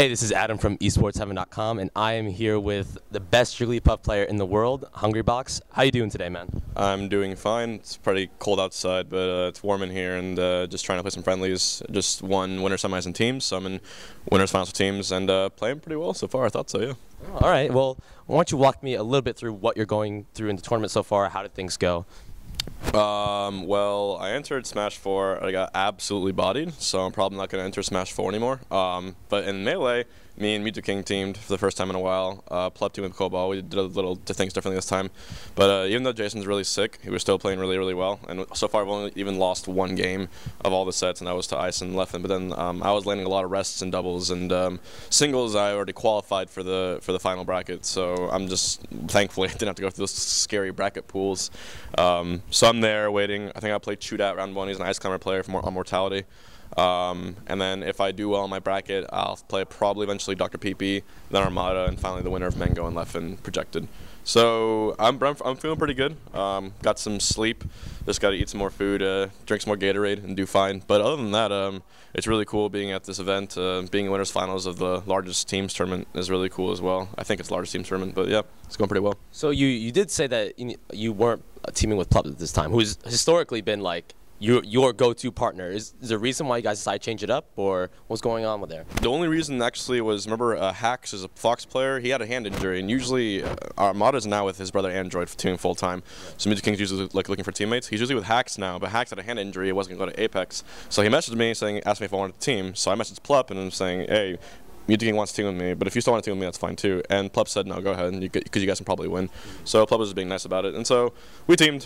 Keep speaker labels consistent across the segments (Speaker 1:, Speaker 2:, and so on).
Speaker 1: Hey, this is Adam from esports7.com, and I am here with the best Jigglypuff player in the world, Hungrybox. How you doing today, man?
Speaker 2: I'm doing fine. It's pretty cold outside, but it's warm in here, and just trying to play some friendlies. Just won winter semis and teams, so I'm in winners finals with teams, and playing pretty well so far. I thought so, yeah.
Speaker 1: All right. Well, why don't you walk me a little bit through what you're going through in the tournament so far? How did things go?
Speaker 2: Well, I entered Smash 4. I got absolutely bodied, so I'm probably not going to enter Smash 4 anymore. But in Melee, me and Mewtwo teamed for the first time in a while. Pleb teamed with Cobalt. We did a little things differently this time. But even though Jason's really sick, he was still playing really, really well. And so far, I've only even lost one game of all the sets, and that was to Ice and Leffen. But then I was landing a lot of rests and doubles and singles. I already qualified for the final bracket, so I'm just thankfully I didn't have to go through those scary bracket pools. So I'm there waiting. I think I played Chewdat round 1. He's an Ice Climber player on Mortality. And then if I do well in my bracket, I'll play probably eventually Dr. PP, then Armada, and finally the winner of Mango and Leffen projected. So I'm feeling pretty good. Got some sleep. Just got to eat some more food, drink some more Gatorade, and do fine. But other than that, it's really cool being at this event. Being in winners finals of the largest teams tournament is really cool as well. I think it's the largest teams tournament, but yeah, it's going pretty well.
Speaker 1: So you did say that you weren't teaming with Pleb at this time, who's historically been like your go-to partner. Is there a reason why you guys decided to change it up, or what's going on with there?
Speaker 2: The only reason actually was, remember Hax is a Fox player. He had a hand injury, and usually Armada's now with his brother Android teaming full time. So Mewtwo King's usually looking for teammates. He's usually with Hax now, but Hax had a hand injury. He wasn't going to go to Apex. So he messaged me saying, asked me if I wanted to team. So I messaged Plup and I'm saying, hey, Mewtwo King wants to team with me, but if you still want to team with me, that's fine too. And Plup said, no, go ahead, because you guys can probably win. So Plup was just being nice about it. And so we teamed,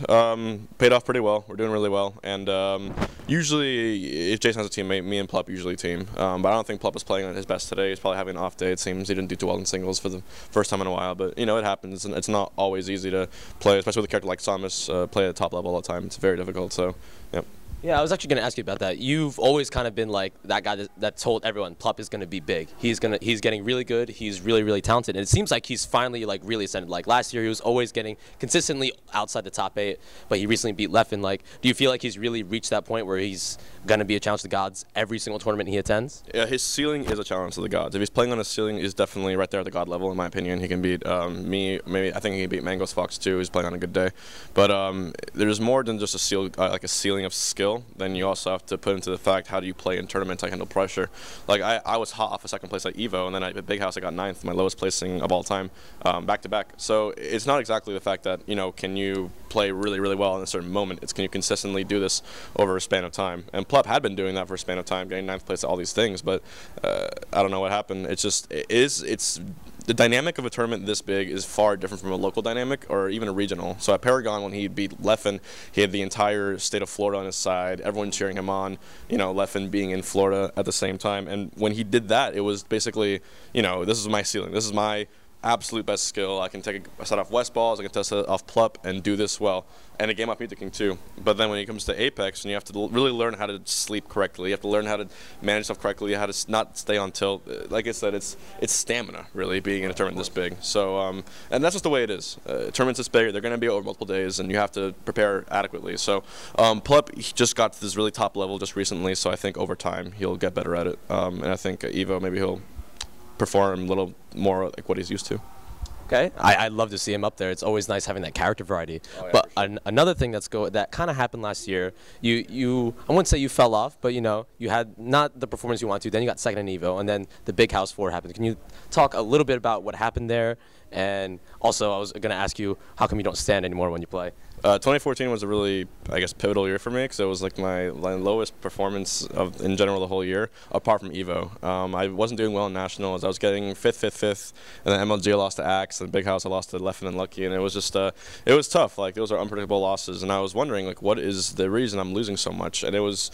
Speaker 2: paid off pretty well. We're doing really well. And usually, if Jason has a teammate, me and Plup usually team. But I don't think Plup was playing at his best today. He's probably having an off day. It seems he didn't do too well in singles for the first time in a while. But, you know, it happens. And it's not always easy to play, especially with a character like Samus, play at the top level all the time. It's very difficult. So, yeah.
Speaker 1: Yeah, I was actually going to ask you about that. You've always kind of been like that guy that told everyone Plup is going to be big. He's getting really good. He's really, really talented. And it seems like he's finally like really ascended. Like last year, he was always getting consistently outside the top 8, but he recently beat Leffen. Like, do you feel like he's really reached that point where he's going to be a challenge to the gods every single tournament he attends?
Speaker 2: Yeah, his ceiling is a challenge to the gods. If he's playing on his ceiling, he's definitely right there at the god level, in my opinion. He can beat me. Maybe I think he can beat Mango's Fox too. He's playing on a good day. But there's more than just a like a ceiling of skill. Then you also have to put into the fact, how do you play in tournaments, how handle pressure. Like I was hot off a second place at Evo, and then at Big House I got 9th, my lowest placing of all time, back to back. So it's not exactly the fact that, you know, can you play really, really well in a certain moment. It's can you consistently do this over a span of time. And Plup had been doing that for a span of time, getting 9th place at all these things, but I don't know what happened. It's just, it's the dynamic of a tournament this big is far different from a local dynamic or even a regional. So at Paragon, when he beat Leffen, he had the entire state of Florida on his side, everyone cheering him on, you know, Leffen being in Florida at the same time. And when he did that, it was basically, you know, this is my ceiling. This is my absolute best skill. I can take a set off West balls, I can test it off Plup and do this well. And a game off Mewtwo King too. But then when it comes to Apex, and you have to really learn how to sleep correctly. You have to learn how to manage stuff correctly, how to not stay on tilt. Like I said, it's stamina, really, being in a tournament this big. So, and that's just the way it is. Tournaments this big, they're going to be over multiple days, and you have to prepare adequately. So, Plup just got to this really top level just recently, so I think over time he'll get better at it. And I think Evo, maybe he'll perform a little more like what he's used to.
Speaker 1: Okay, I'd love to see him up there. It's always nice having that character variety. Oh, yeah, but sure. Another thing that kind of happened last year, I wouldn't say you fell off, but you know, you had not the performance you wanted to. Then you got second in Evo, and then the Big House 4 happened. Can you talk a little bit about what happened there? And also, I was going to ask you, how come you don't stand anymore when you play?
Speaker 2: 2014 was a really, I guess, pivotal year for me, because it was like my lowest performance in general the whole year, apart from Evo. I wasn't doing well in nationals. I was getting 5th, and then MLG lost to Axe, and Big House I lost to Leffen and Lucky, and it was just, it was tough. Like, those are unpredictable losses, and I was wondering, like, what is the reason I'm losing so much? And it was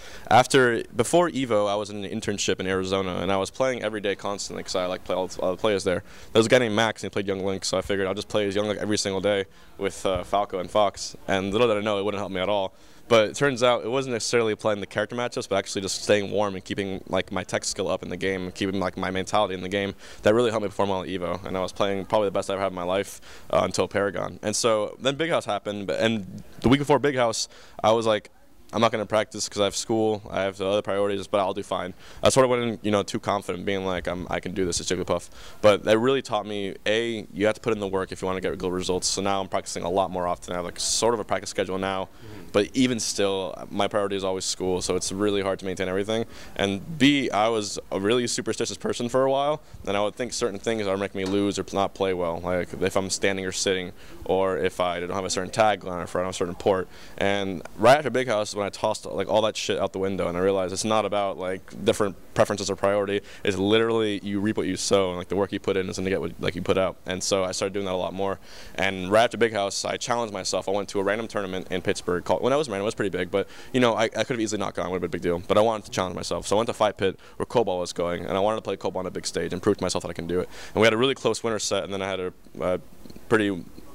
Speaker 2: before Evo, I was in an internship in Arizona, and I was playing every day constantly, because I like play all the players there. There was a guy named Max, and he played Young Link, so I figured I'll just play as Young Link every single day with Falco and Fox. And little did I know, it wouldn't help me at all. But it turns out it wasn't necessarily playing the character matchups, but actually just staying warm and keeping like my tech skill up in the game, and keeping like my mentality in the game. That really helped me perform well at Evo. And I was playing probably the best I ever had in my life until Paragon. And so then Big House happened, and the week before Big House, I was like, I'm not going to practice because I have school, I have other priorities, but I'll do fine. I sort of went in, too confident, being like, I can do this at Jigglypuff. But that really taught me, A, you have to put in the work if you want to get good results. So now I'm practicing a lot more often. I have like sort of a practice schedule now, but even still, my priority is always school, so it's really hard to maintain everything. And B, I was a really superstitious person for a while, and I would think certain things are making me lose or not play well, like if I'm standing or sitting, or if I don't have a certain tagline or if I don't have a certain port. And right after Big House, when I tossed like all that shit out the window, and I realized it's not about like different preferences or priority. It's literally you reap what you sow, and like the work you put in is going to get what like you put out. And so I started doing that a lot more. And right after Big House, I challenged myself. I went to a random tournament in Pittsburgh. When I was random, it was pretty big, but I could have easily not gone. It would have been a big deal. But I wanted to challenge myself, so I went to Fight Pit where Cobalt was going, and I wanted to play Cobalt on a big stage and prove to myself that I can do it. And we had a really close winner set, and then I had a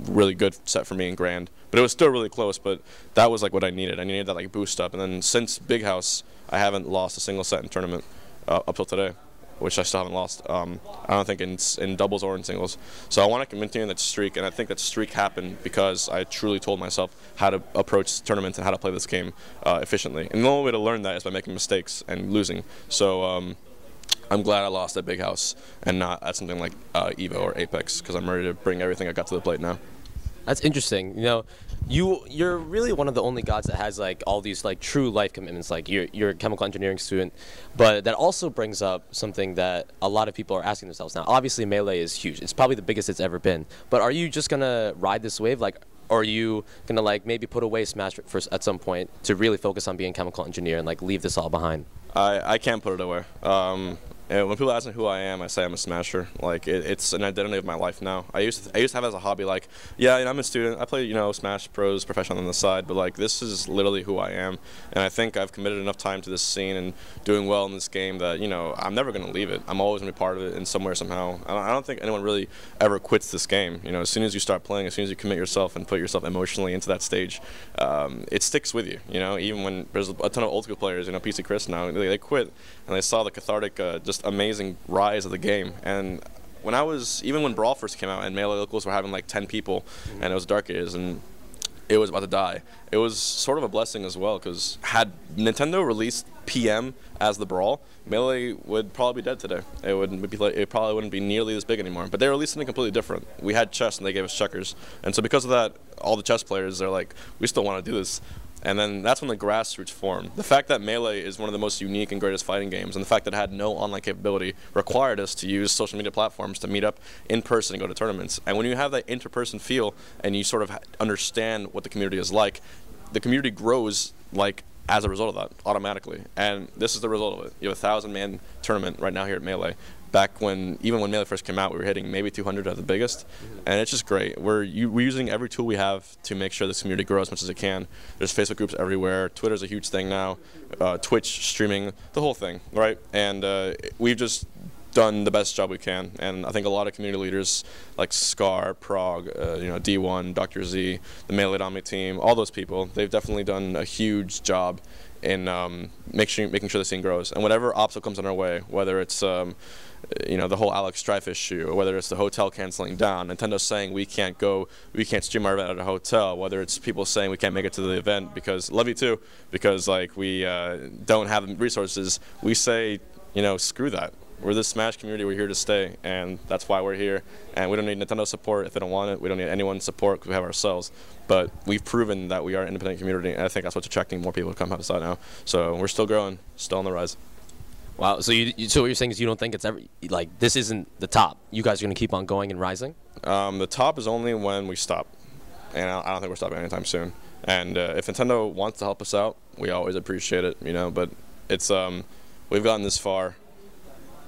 Speaker 2: really good set for me in Grand. But it was still really close, but that was like what I needed. I needed that like boost up. And then since Big House, I haven't lost a single set in tournament up till today, which I still haven't lost. I don't think in doubles or in singles. So I want to continue that streak, and I think that streak happened because I truly told myself how to approach tournaments and how to play this game efficiently. And the only way to learn that is by making mistakes and losing. So I'm glad I lost at Big House and not at something like EVO or Apex, because I'm ready to bring everything I got to the plate now.
Speaker 1: That's interesting. You're really one of the only gods that has like all these like true life commitments. Like you're a chemical engineering student, but that also brings up something that a lot of people are asking themselves now. Obviously, Melee is huge. It's probably the biggest it's ever been. But are you just gonna ride this wave? Like, or are you gonna like maybe put away Smash at some point to really focus on being a chemical engineer and like leave this all behind?
Speaker 2: I can't put it away. And when people ask me who I am, I say I'm a Smasher. Like it's an identity of my life now. I used to have it as a hobby. Like, yeah, I'm a student. I play Smash Bros professional on the side, but like this is literally who I am. And I think I've committed enough time to this scene and doing well in this game that I'm never gonna leave it. I'm always gonna be part of it in somewhere somehow. I don't think anyone really ever quits this game. As soon as you start playing, as soon as you commit yourself and put yourself emotionally into that stage, it sticks with you. Even when there's a ton of old school players, PC Chris now, they quit and they saw the cathartic, just amazing rise of the game. And even when Brawl first came out and Melee locals were having like 10 people, and it was Dark Ages and it was about to die, it was sort of a blessing as well, because had Nintendo released PM as the Brawl, Melee would probably be dead today. It probably wouldn't be nearly as big anymore. But they released something completely different. We had chess and they gave us checkers, and so because of that, all the chess players, they're like, we still want to do this. And then that's when the grassroots formed. The fact that Melee is one of the most unique and greatest fighting games, and the fact that it had no online capability, required us to use social media platforms to meet up in person and go to tournaments. And when you have that inter-person feel and you sort of understand what the community is like, the community grows like as a result of that automatically. And this is the result of it. You have a 1,000-man tournament right now here at Melee. Back even when Melee first came out, we were hitting maybe 200 at the biggest, and it's just great. We're using every tool we have to make sure this community grows as much as it can. There's Facebook groups everywhere. Twitter's a huge thing now. Twitch streaming, the whole thing, right? And we've just done the best job we can, and I think a lot of community leaders like Scar, Prague, D1, Dr. Z, the Melee Dominate team, all those people, they've definitely done a huge job in making sure the scene grows. And whatever obstacle comes in our way, whether it's the whole Alex Strife issue, or whether it's the hotel canceling down, Nintendo saying we can't stream our event at a hotel, whether it's people saying we can't make it to the event because, love you too, because like we don't have the resources, we say, screw that. We're the Smash community, we're here to stay, and that's why we're here. And we don't need Nintendo support if they don't want it. We don't need anyone's support because we have ourselves. But we've proven that we are an independent community, and I think that's what's attracting more people to come outside now. So we're still growing, still on the rise.
Speaker 1: Wow. So so what you're saying is you don't think it's ever like this isn't the top? You guys are going to keep on going and rising?
Speaker 2: The top is only when we stop, and I don't think we're stopping anytime soon. And if Nintendo wants to help us out, we always appreciate it. But it's we've gotten this far,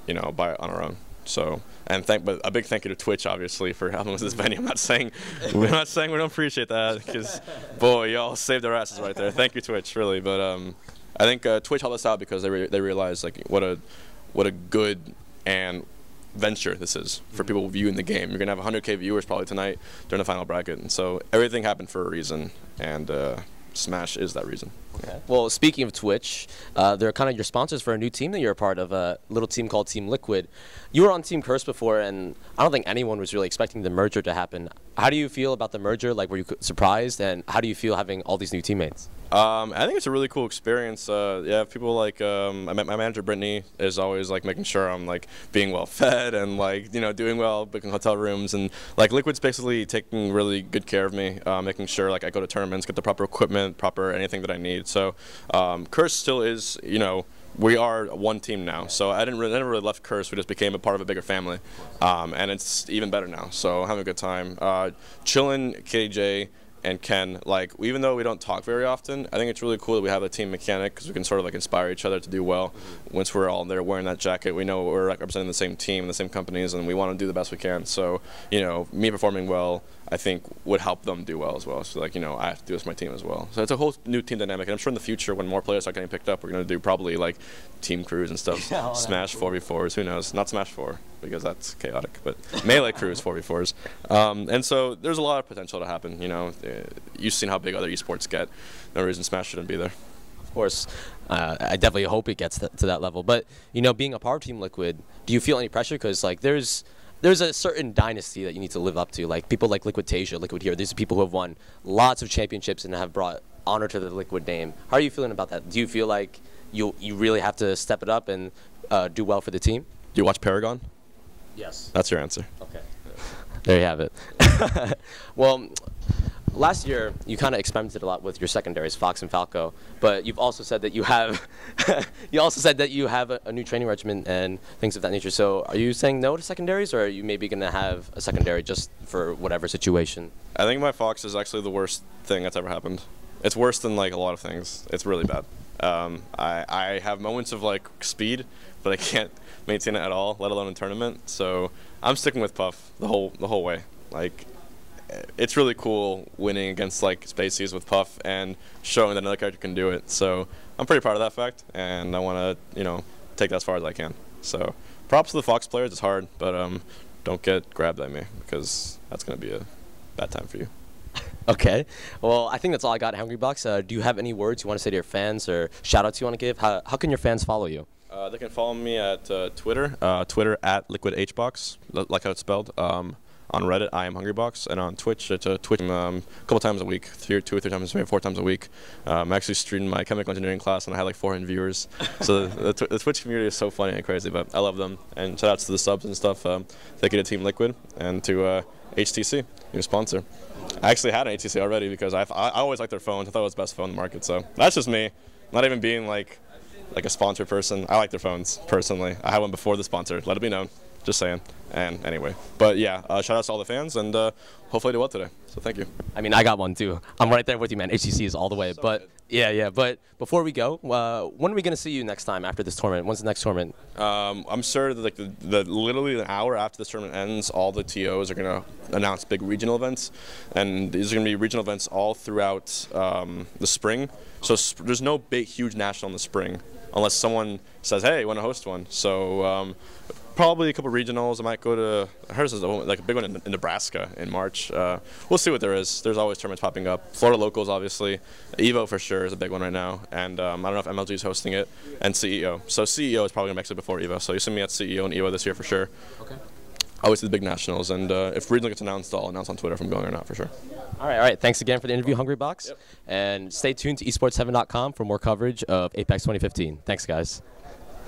Speaker 2: on our own. So, but a big thank you to Twitch, obviously, for helping with this venue. I'm not saying we don't appreciate that, because boy, y'all saved our asses right there. Thank you, Twitch, really. But I think Twitch helped us out because they realized like what a good and venture this is for people viewing the game. You're gonna have 100K viewers probably tonight during the final bracket, and so everything happened for a reason, and Smash is that reason.
Speaker 1: Okay. Well, speaking of Twitch, they're kind of your sponsors for a new team that you're a part of, a little team called Team Liquid. You were on Team Curse before, and I don't think anyone was really expecting the merger to happen. How do you feel about the merger? Like, were you surprised, and how do you feel having all these new teammates?
Speaker 2: I think it's a really cool experience. Yeah, people like my manager Brittany is always like making sure I'm like being well fed and like doing well, booking hotel rooms, and like Liquid's basically taking really good care of me, making sure like I go to tournaments, get the proper equipment, proper anything that I need. So Curse still is we are one team now, so I never really left Curse. We just became a part of a bigger family, and it's even better now. So having a good time, chilling, KJ and Ken, like even though we don't talk very often, I think it's really cool that we have a team mechanic because we can sort of like inspire each other to do well. Once we're all there wearing that jacket, we know we're like representing the same team, the same companies, and we want to do the best we can. So me performing well, I think would help them do well as well. So like I have to do this for my team as well. So it's a whole new team dynamic, and I'm sure in the future when more players start getting picked up, we're gonna do probably like team crews and stuff. Yeah, Smash 4v4s, who knows? Not Smash 4 because that's chaotic, but Melee crews 4v4s. And so there's a lot of potential to happen. You've seen how big other esports get. No reason Smash shouldn't be there.
Speaker 1: Of course, I definitely hope it gets to that level. But being a part of Team Liquid, do you feel any pressure? Because like there's a certain dynasty that you need to live up to. Like people like Liquid Tasia, Liquid Hero. These are people who have won lots of championships and have brought honor to the Liquid name. How are you feeling about that? Do you feel like you really have to step it up and do well for the team?
Speaker 2: Do you watch Paragon?
Speaker 1: Yes.
Speaker 2: That's your answer.
Speaker 1: Okay. There you have it. Well, last year you kind of experimented a lot with your secondaries, Fox and Falco, but you've also said that you have a new training regimen and things of that nature. So are you saying no to secondaries, or are you maybe going to have a secondary just for whatever situation?
Speaker 2: I think my Fox is actually the worst thing that's ever happened. It's worse than like a lot of things. It's really bad. I have moments of like speed, but I can't maintain it at all, let alone in tournament. So I'm sticking with Puff the whole way. Like, it's really cool winning against like Spacies with Puff and showing that another character can do it. So I'm pretty proud of that fact, and I want to take that as far as I can. So props to the Fox players. It's hard, but don't get grabbed by me because that's gonna be a bad time for you.
Speaker 1: Okay. Well, I think that's all I got, Hungrybox. Do you have any words you want to say to your fans or shout-outs you want to give? How can your fans follow you?
Speaker 2: They can follow me at Twitter, Twitter at LiquidHbox, like how it's spelled. On Reddit, I am Hungrybox, and on Twitch, it's Twitch a couple times a week, 2 or 3 times, maybe 4 times a week. I'm actually streaming my chemical engineering class, and I had like 400 viewers. So the Twitch community is so funny and crazy, but I love them. And shout outs to the subs and stuff. Thank you to Team Liquid and to HTC, new sponsor. I actually had an HTC already because I always liked their phones. I thought it was the best phone in the market. So that's just me, not even being like a sponsor person. I like their phones personally. I had one before the sponsor. Let it be known. Just saying. And anyway, but yeah, shout out to all the fans, and hopefully I do well today. So thank you.
Speaker 1: I mean, I got one too. I'm right there with you, man. HTC is all the way. So but good. Yeah. But before we go, when are we gonna see you next time after this tournament? When's the next tournament?
Speaker 2: I'm sure that like literally an hour after this tournament ends, all the TOs are gonna announce big regional events, and these are gonna be regional events all throughout the spring. So there's no big, huge national in the spring, unless someone says, "Hey, want to host one?" So. Probably a couple regionals. I might go to hers is like a big one in Nebraska in March. We'll see what there is. There's always tournaments popping up. Florida locals, obviously. Evo for sure is a big one right now, and I don't know if MLG is hosting it, and CEO. So CEO is probably gonna make it before Evo. So you see me at CEO and Evo this year for sure. Okay. Always the big nationals, and if regional gets announced, I'll announce on Twitter if I'm going or not for sure.
Speaker 1: All right. Thanks again for the interview, Hungrybox. Yep. And stay tuned to esports7.com for more coverage of Apex 2015. Thanks, guys.